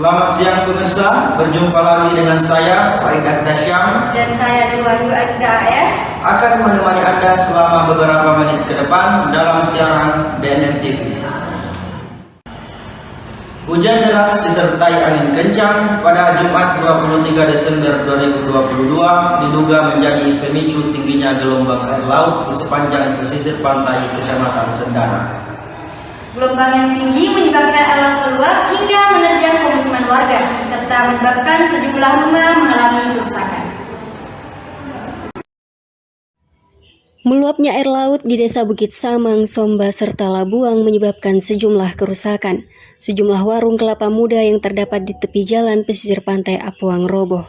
Selamat siang pemirsa, berjumpa lagi dengan saya Faid Akdasyam dan saya Wahyu Aziza AR akan menemani Anda selama beberapa menit ke depan dalam siaran DNM TV. Hujan deras disertai angin kencang pada Jumat 23 Desember 2022 diduga menjadi pemicu tingginya gelombang air laut di sepanjang pesisir pantai Kecamatan Sendana. Gelombang yang tinggi menyebabkan air laut meluap hingga menerjang pemukiman warga, serta menyebabkan sejumlah rumah mengalami kerusakan. Meluapnya air laut di Desa Bukit Samang, Somba, serta Labuang menyebabkan sejumlah kerusakan. Sejumlah warung kelapa muda yang terdapat di tepi jalan pesisir pantai Apuang roboh.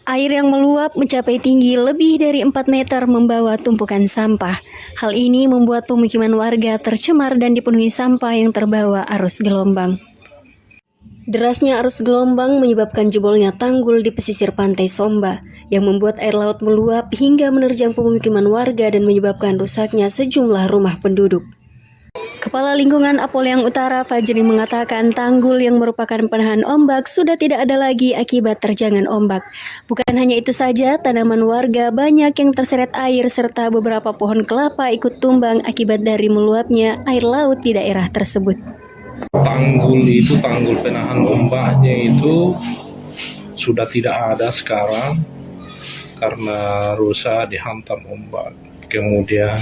Air yang meluap mencapai tinggi lebih dari 4 meter membawa tumpukan sampah. Hal ini membuat pemukiman warga tercemar dan dipenuhi sampah yang terbawa arus gelombang. Derasnya arus gelombang menyebabkan jebolnya tanggul di pesisir pantai Somba yang membuat air laut meluap hingga menerjang pemukiman warga dan menyebabkan rusaknya sejumlah rumah penduduk. Kepala Lingkungan Apolyang Utara Fajri mengatakan tanggul yang merupakan penahan ombak sudah tidak ada lagi akibat terjangan ombak. Bukan hanya itu saja, tanaman warga banyak yang terseret air serta beberapa pohon kelapa ikut tumbang akibat dari meluapnya air laut di daerah tersebut. Tanggul penahan ombaknya itu sudah tidak ada sekarang karena rusak dihantam ombak. Kemudian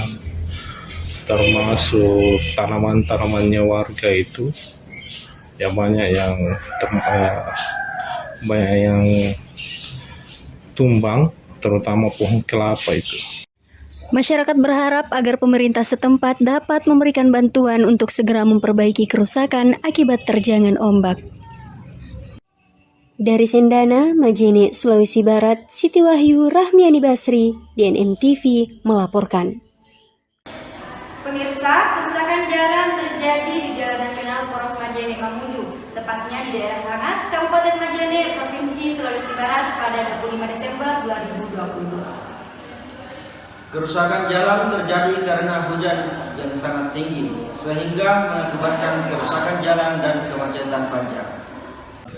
termasuk tanaman-tanamannya warga itu ya banyak yang tumbang, terutama pohon kelapa itu. Masyarakat berharap agar pemerintah setempat dapat memberikan bantuan untuk segera memperbaiki kerusakan akibat terjangan ombak. Dari Sendana, Majene, Sulawesi Barat, Siti Wahyu Rahmiani Basri, DNM TV melaporkan. Pemirsa, kerusakan jalan terjadi di Jalan Nasional Poros Majene Mamuju, tepatnya di daerah Rangas, Kabupaten Majene, Provinsi Sulawesi Barat pada 25 Desember 2022. Kerusakan jalan terjadi karena hujan yang sangat tinggi sehingga mengakibatkan kerusakan jalan dan kemacetan panjang.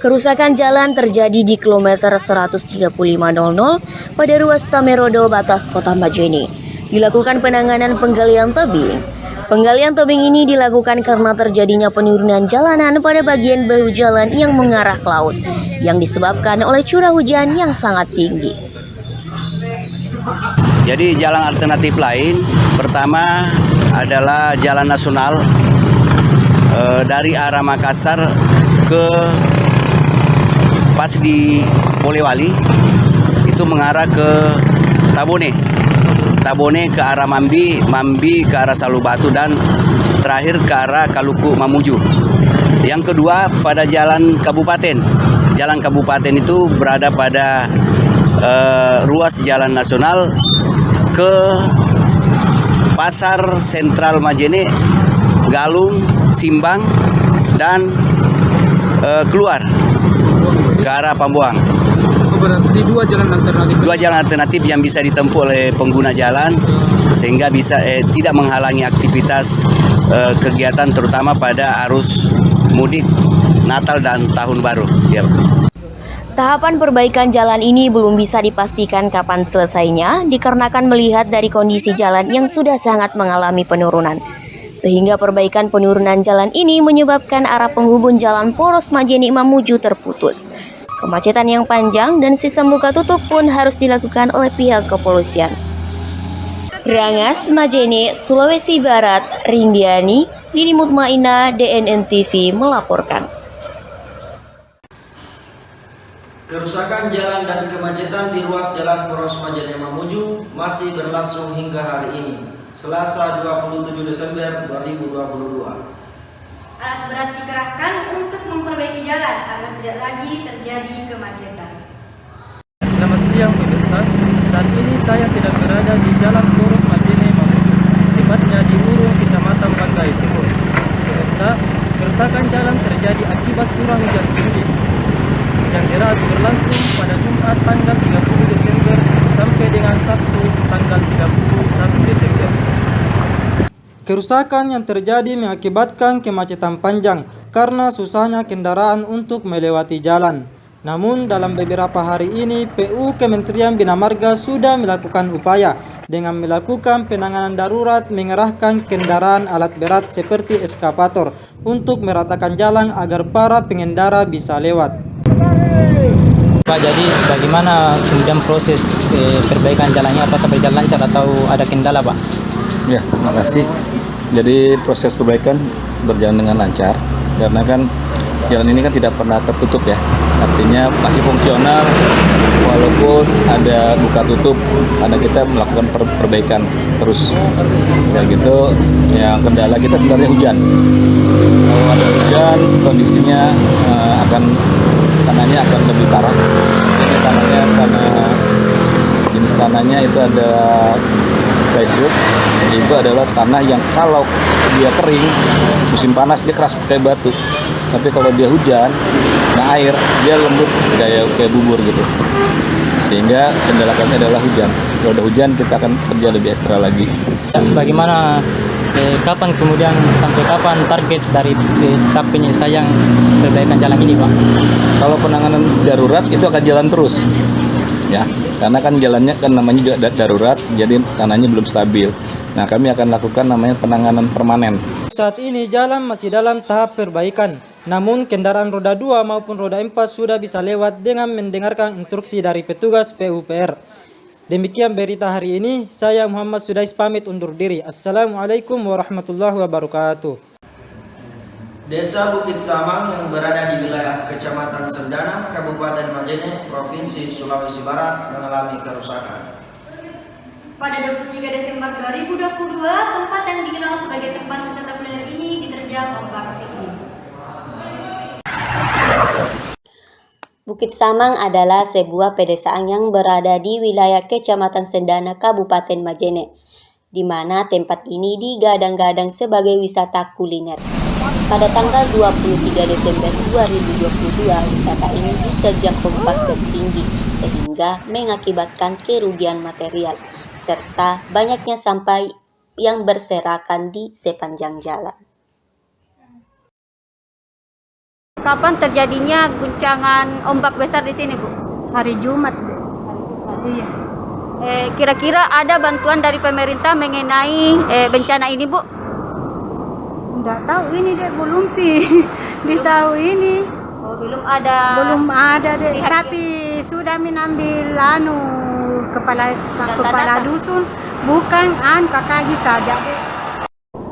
Kerusakan jalan terjadi di kilometer 13500 pada ruas Tamerodo batas Kota Majene. Dilakukan penanganan penggalian tebing. Penggalian tebing ini dilakukan karena terjadinya penurunan jalanan pada bagian bahu jalan yang mengarah ke laut yang disebabkan oleh curah hujan yang sangat tinggi. Jadi jalan alternatif lain pertama adalah jalan nasional dari arah Makassar ke pas di Polewali itu mengarah ke Tabone ke arah Mambi ke arah Salubatu dan terakhir ke arah Kaluku Mamuju. Yang kedua pada jalan kabupaten. Jalan kabupaten itu berada pada ruas jalan nasional ke Pasar Sentral Majene, Galung, Simbang dan keluar ke arah Pambuang. Berarti dua jalan alternatif yang bisa ditempuh oleh pengguna jalan sehingga bisa tidak menghalangi aktivitas kegiatan terutama pada arus mudik Natal dan Tahun Baru. Ya. Tahapan perbaikan jalan ini belum bisa dipastikan kapan selesainya dikarenakan melihat dari kondisi jalan yang sudah sangat mengalami penurunan. Sehingga perbaikan penurunan jalan ini menyebabkan arah penghubung jalan Poros Majene Mamuju terputus. Kemacetan yang panjang dan sistem buka tutup pun harus dilakukan oleh pihak kepolisian. Rangas, Majene, Sulawesi Barat, Ringdiani, Dini Mutmaina, DNN TV melaporkan. Kerusakan jalan dan kemacetan di ruas jalan Poros Majene Mamuju masih berlangsung hingga hari ini, Selasa 27 Desember 2022. Alat berat dikerahkan untuk memperbaiki jalan agar tidak lagi terjadi kemacetan. Selamat siang pemirsa, saat ini saya sedang berada di Jalan Poros Majene Mamuju, tepatnya di Urung, Kecamatan Banggai Timur. Pemirsa, kerusakan jalan terjadi akibat curah hujan tinggi yang deras berlangsung pada Jumat tanggal 30 Desember sampai dengan Sabtu tanggal 31 Desember. Kerusakan yang terjadi mengakibatkan kemacetan panjang karena susahnya kendaraan untuk melewati jalan. Namun dalam beberapa hari ini PU Kementerian Bina Marga sudah melakukan upaya dengan melakukan penanganan darurat mengerahkan kendaraan alat berat seperti eskavator untuk meratakan jalan agar para pengendara bisa lewat. Pak, jadi bagaimana kemudian proses perbaikan jalannya? Apakah berjalan lancar atau ada kendala, Pak? Ya, terima kasih. Jadi proses perbaikan berjalan dengan lancar karena kan jalan ini kan tidak pernah tertutup ya. Artinya masih fungsional walaupun ada buka tutup karena kita melakukan perbaikan terus. Ya gitu. Yang kendala kita sebenarnya hujan. Kalau ada hujan kondisinya tanahnya akan lebih parah. Ini tanahnya karena jenis tanahnya itu ada Rice itu adalah tanah yang kalau dia kering musim panas dia keras kayak batu, tapi kalau dia hujan nah air dia lembut kayak bubur gitu, sehingga kendala kami adalah hujan. Kalau ada hujan kita akan kerja lebih ekstra lagi. Bagaimana kapan kemudian sampai kapan target dari tahap penyelesaian perbaikan jalan ini, Pak? Kalau penanganan darurat itu akan jalan terus ya, karena kan jalannya kan namanya juga darurat, jadi tanahnya belum stabil. Nah, kami akan lakukan namanya penanganan permanen. Saat ini jalan masih dalam tahap perbaikan, namun kendaraan roda 2 maupun roda 4 sudah bisa lewat dengan mendengarkan instruksi dari petugas PUPR. Demikian berita hari ini, saya Muhammad Sudais pamit undur diri. Assalamualaikum warahmatullahi wabarakatuh. Desa Bukit Samang yang berada di wilayah Kecamatan Sendana, Kabupaten Majene, Provinsi Sulawesi Barat mengalami kerusakan. Pada 23 Desember 2022, tempat yang dikenal sebagai tempat wisata kuliner ini diterjang ombak tinggi. Bukit Samang adalah sebuah pedesaan yang berada di wilayah Kecamatan Sendana, Kabupaten Majene, di mana tempat ini digadang-gadang sebagai wisata kuliner. Pada tanggal 23 Desember 2022, wisata ini diterjang ombak tinggi sehingga mengakibatkan kerugian material serta banyaknya sampah yang berserakan di sepanjang jalan. Kapan terjadinya guncangan ombak besar di sini, Bu? Hari Jumat, Bu. Iya. Kira-kira ada bantuan dari pemerintah mengenai bencana ini, Bu? Enggak tahu ini deh, belum ditahu ini. Oh, belum ada. Belum ada deh. Tapi sudah mengambil kepala dusun, bukan KKI saja deh.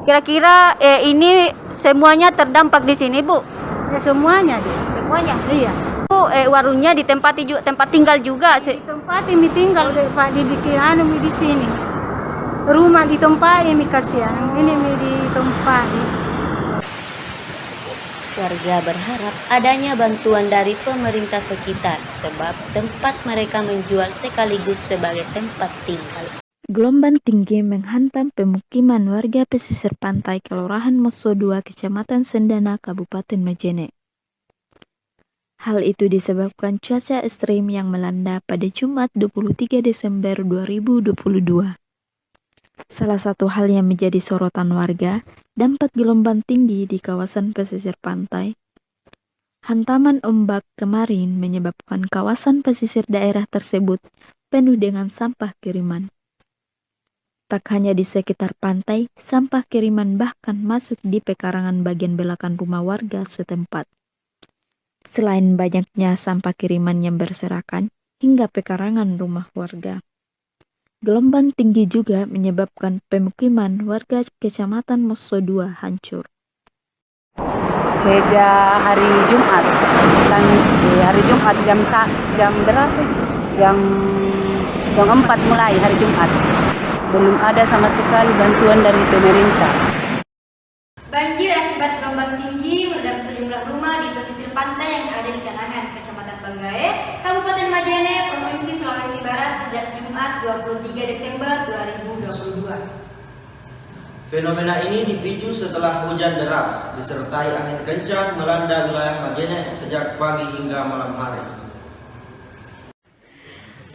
Kira-kira ini semuanya terdampak di sini, Bu? Ya semuanya deh. Semuanya? Iya. Bu, warungnya ditempati juga, tempat tinggal juga. Ditempati mi tinggal deh, Pak, dibikin di sini. Rumah ditempati mi kasihan. Ini mi ditempati. Warga berharap adanya bantuan dari pemerintah sekitar sebab tempat mereka menjual sekaligus sebagai tempat tinggal. Gelombang tinggi menghantam pemukiman warga pesisir pantai Kelurahan Moso 2, Kecamatan Sendana, Kabupaten Majene. Hal itu disebabkan cuaca ekstrim yang melanda pada Jumat 23 Desember 2022. Salah satu hal yang menjadi sorotan warga, dampak gelombang tinggi di kawasan pesisir pantai. Hantaman ombak kemarin menyebabkan kawasan pesisir daerah tersebut penuh dengan sampah kiriman. Tak hanya di sekitar pantai, sampah kiriman bahkan masuk di pekarangan bagian belakang rumah warga setempat. Selain banyaknya sampah kiriman yang berserakan hingga pekarangan rumah warga. Gelombang tinggi juga menyebabkan pemukiman warga Kecamatan Moso 2 hancur. Sejak hari Jumat, jam berapa? Jam 4 mulai hari Jumat. Belum ada sama sekali bantuan dari pemerintah. Banjir akibat gelombang tinggi merendam sejumlah rumah di pesisir pantai yang ada di Tanangan, Kecamatan Banggae, Kabupaten Majene, Provinsi Sulawesi Barat sejak Jumat 23 Desember 2022. Fenomena ini dipicu setelah hujan deras disertai angin kencang melanda wilayah Majene sejak pagi hingga malam hari.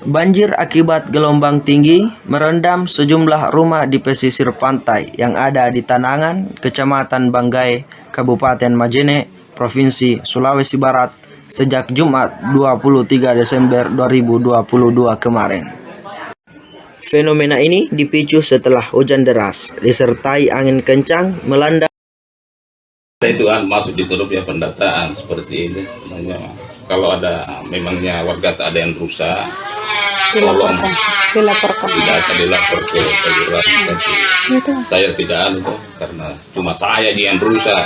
Banjir akibat gelombang tinggi merendam sejumlah rumah di pesisir pantai yang ada di Tanangan, Kecamatan Banggae, Kabupaten Majene, Provinsi Sulawesi Barat sejak Jumat 23 Desember 2022 kemarin. Fenomena ini dipicu setelah hujan deras disertai angin kencang melanda. Itu masuk di grup ya pendataan seperti ini. Kalau ada memangnya warga tak ada yang rusak, tolong Dilaporkan. dilapor ke kelurahan. Saya tidak karena cuma saya yang rusak.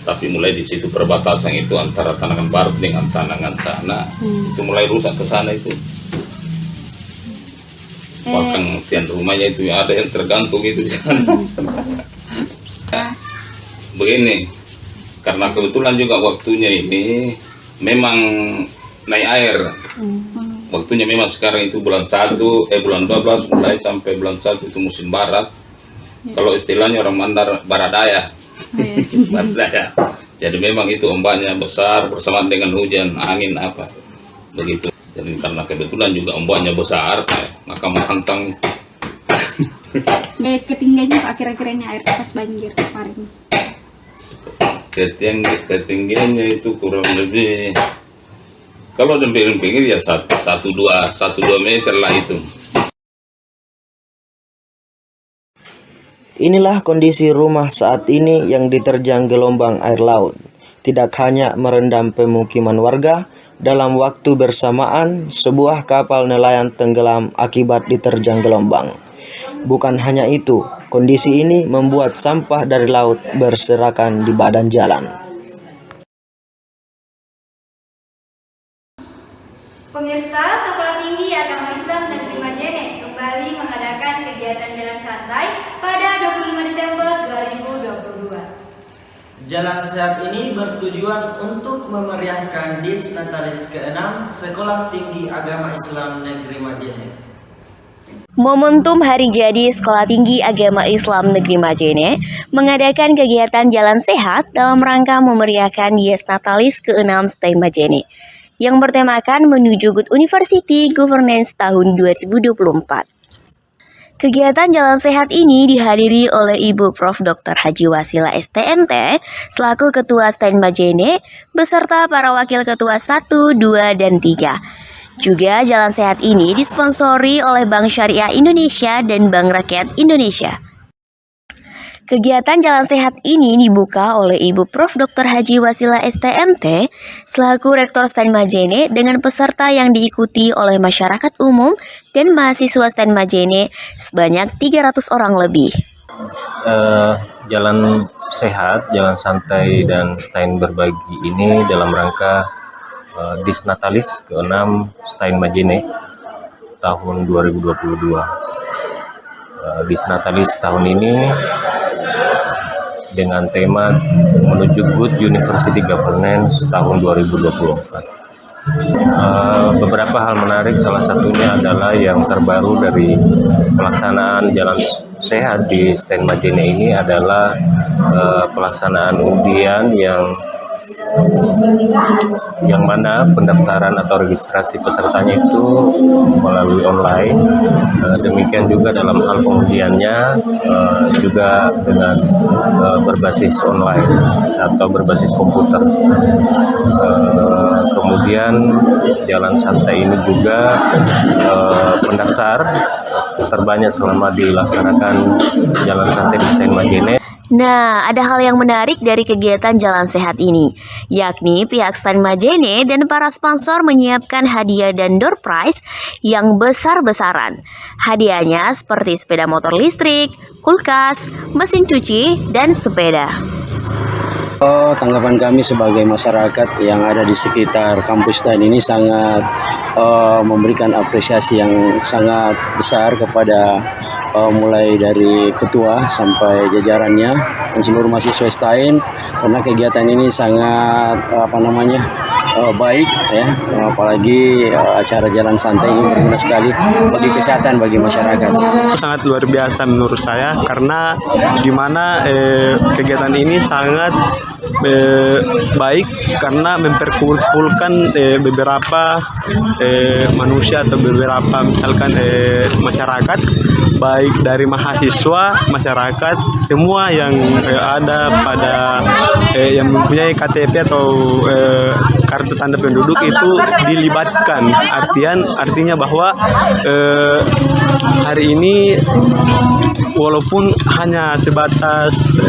Tapi mulai di situ perbatasan itu antara Tanangan Barat dengan Tanangan sana itu mulai rusak ke sana itu. Bahkan tiang rumahnya itu ada yang tergantung itu di sana. Begini, karena kebetulan juga waktunya ini memang naik air. Waktunya memang sekarang itu bulan 12 mulai sampai bulan 1 itu musim barat. Kalau istilahnya orang Mandar Baradaya. Baradaya. Jadi memang itu ombaknya besar bersamaan dengan hujan, angin apa. Begitu. Jadi karena kebetulan juga ombaknya besar, maka menghantam. Ketinggiannya Pak kira-kiranya air pas banjir kemarin? Ketinggiannya itu kurang lebih, kalau di pinggir ya 1-2 meter lah itu. Inilah kondisi rumah saat ini yang diterjang gelombang air laut. Tidak hanya merendam pemukiman warga, dalam waktu bersamaan sebuah kapal nelayan tenggelam akibat diterjang gelombang. Bukan hanya itu, kondisi ini membuat sampah dari laut berserakan di badan jalan. Pemirsa, Sekolah Tinggi Agama Islam Negeri Majene kembali mengadakan kegiatan jalan santai pada 25 Desember 2022. Jalan sehat ini bertujuan untuk memeriahkan Disnatalis ke-6 Sekolah Tinggi Agama Islam Negeri Majene. Momentum Hari Jadi Sekolah Tinggi Agama Islam Negeri Majene mengadakan kegiatan jalan sehat dalam rangka memeriahkan Dies Natalis ke-6 STAI Majene yang bertemakan menuju Good University Governance tahun 2024. Kegiatan jalan sehat ini dihadiri oleh Ibu Prof. Dr. Haji Wasila STMT selaku Ketua STAI Majene beserta para Wakil Ketua 1, 2, dan 3. Juga jalan sehat ini disponsori oleh Bank Syariah Indonesia dan Bank Rakyat Indonesia. Kegiatan jalan sehat ini dibuka oleh Ibu Prof. Dr. Haji Wasila STMT selaku Rektor STAI Majene dengan peserta yang diikuti oleh masyarakat umum dan mahasiswa STAI Majene sebanyak 300 orang lebih. Jalan sehat, jalan santai, dan STAI berbagi ini dalam rangka Disnatalis ke-6 STAI Majene tahun 2022. Disnatalis tahun ini dengan tema menuju Good University Governance tahun 2024. Beberapa hal menarik, salah satunya adalah yang terbaru dari pelaksanaan jalan sehat di STAI Majene ini adalah pelaksanaan undian yang mana pendaftaran atau registrasi pesertanya itu melalui online. Demikian juga dalam hal pengundiannya juga dengan berbasis online atau berbasis komputer. Kemudian jalan santai ini juga pendaftar terbanyak selama dilaksanakan jalan santai di STAI Majene. Nah, ada hal yang menarik dari kegiatan jalan sehat ini, yakni pihak STAI Majene dan para sponsor menyiapkan hadiah dan door prize yang besar-besaran. Hadiahnya seperti sepeda motor listrik, kulkas, mesin cuci, dan sepeda. Tanggapan kami sebagai masyarakat yang ada di sekitar kampus STAI ini sangat memberikan apresiasi yang sangat besar kepada mulai dari ketua sampai jajarannya dan seluruh mahasiswa STAI, karena kegiatan ini sangat baik ya, apalagi acara jalan santai ini berguna sekali bagi kesehatan bagi masyarakat. Sangat luar biasa menurut saya, karena di mana kegiatan ini sangat baik karena memperkumpulkan beberapa manusia atau beberapa misalkan masyarakat, baik dari mahasiswa, masyarakat, semua yang ada pada yang mempunyai KTP atau kartu tanda penduduk itu dilibatkan. Artinya bahwa hari ini walaupun hanya sebatas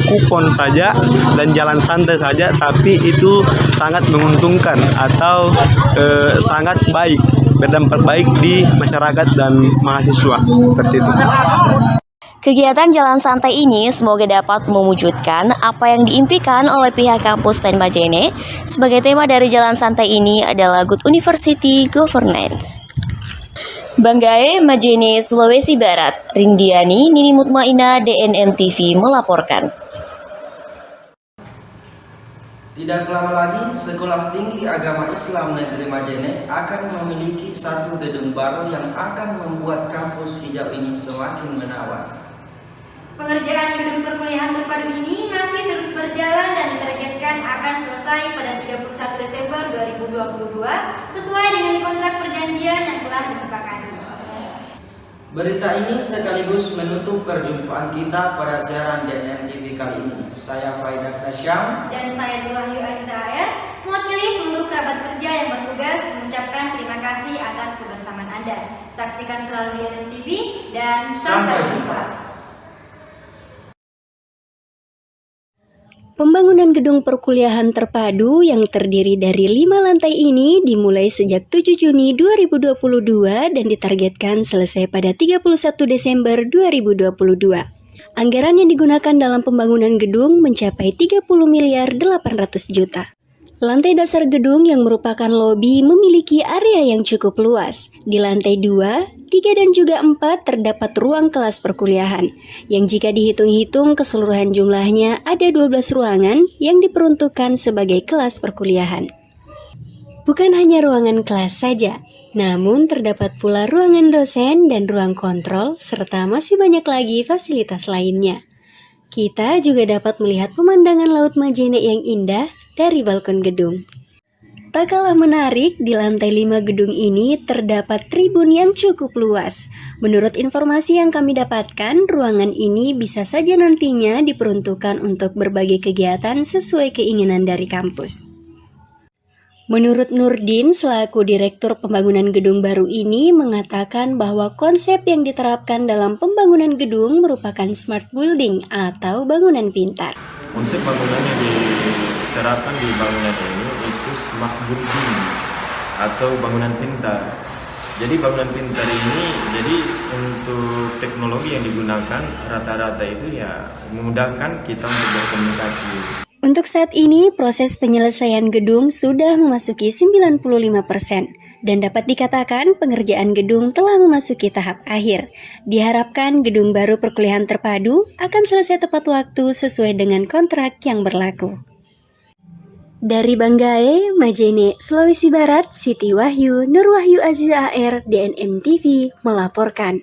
kupon saja dan jalan santai saja, tapi itu sangat menguntungkan atau sangat baik, berdampak baik di masyarakat dan mahasiswa seperti itu. Kegiatan jalan santai ini semoga dapat mewujudkan apa yang diimpikan oleh pihak kampus TEN Majene. Sebagai tema dari jalan santai ini adalah Good University Governance. Banggai, Majene, Sulawesi Barat. Rindiani, Nini Mutmaina, DNM TV melaporkan. Tidak lama lagi, Sekolah Tinggi Agama Islam Negeri Majene akan memiliki satu gedung baru yang akan membuat kampus hijau ini semakin menawan. Pengerjaan gedung perkuliahan terpadu ini masih terus berjalan dan ditargetkan akan selesai pada 31 Desember 2022 sesuai dengan kontrak perjanjian yang telah disepakati. Berita ini sekaligus menutup perjumpaan kita pada siaran DNM TV kali ini. Saya Faidat Kasyam dan saya Nurwahyu Aziza AR, mewakili seluruh kerabat kerja yang bertugas mengucapkan terima kasih atas kebersamaan Anda. Saksikan selalu di DNM TV dan sampai jumpa. Pembangunan gedung perkuliahan terpadu yang terdiri dari 5 lantai ini dimulai sejak 7 Juni 2022 dan ditargetkan selesai pada 31 Desember 2022. Anggaran yang digunakan dalam pembangunan gedung mencapai 30 miliar 800 juta. Lantai dasar gedung yang merupakan lobi memiliki area yang cukup luas. Di lantai 2, 3 dan juga 4 terdapat ruang kelas perkuliahan, yang jika dihitung-hitung keseluruhan jumlahnya ada 12 ruangan yang diperuntukkan sebagai kelas perkuliahan. Bukan hanya ruangan kelas saja, namun terdapat pula ruangan dosen dan ruang kontrol, serta masih banyak lagi fasilitas lainnya. Kita juga dapat melihat pemandangan Laut Majene yang indah dari balkon gedung. Tak kalah menarik, di lantai 5 gedung ini terdapat tribun yang cukup luas. Menurut informasi yang kami dapatkan, ruangan ini bisa saja nantinya diperuntukkan untuk berbagai kegiatan sesuai keinginan dari kampus. Menurut Nurdin, selaku Direktur Pembangunan Gedung baru ini mengatakan bahwa konsep yang diterapkan dalam pembangunan gedung merupakan smart building atau bangunan pintar. Konsep bangunan yang diterapkan di bangunan ini itu smart building atau bangunan pintar. Jadi bangunan pintar ini, jadi untuk teknologi yang digunakan rata-rata itu ya memudahkan kita untuk berkomunikasi. Untuk saat ini, proses penyelesaian gedung sudah memasuki 95% dan dapat dikatakan pengerjaan gedung telah memasuki tahap akhir. Diharapkan gedung baru perkuliahan terpadu akan selesai tepat waktu sesuai dengan kontrak yang berlaku. Dari Banggai, Majene, Sulawesi Barat, Siti Wahyu, Nurwahyu Aziza AR, DNM TV melaporkan.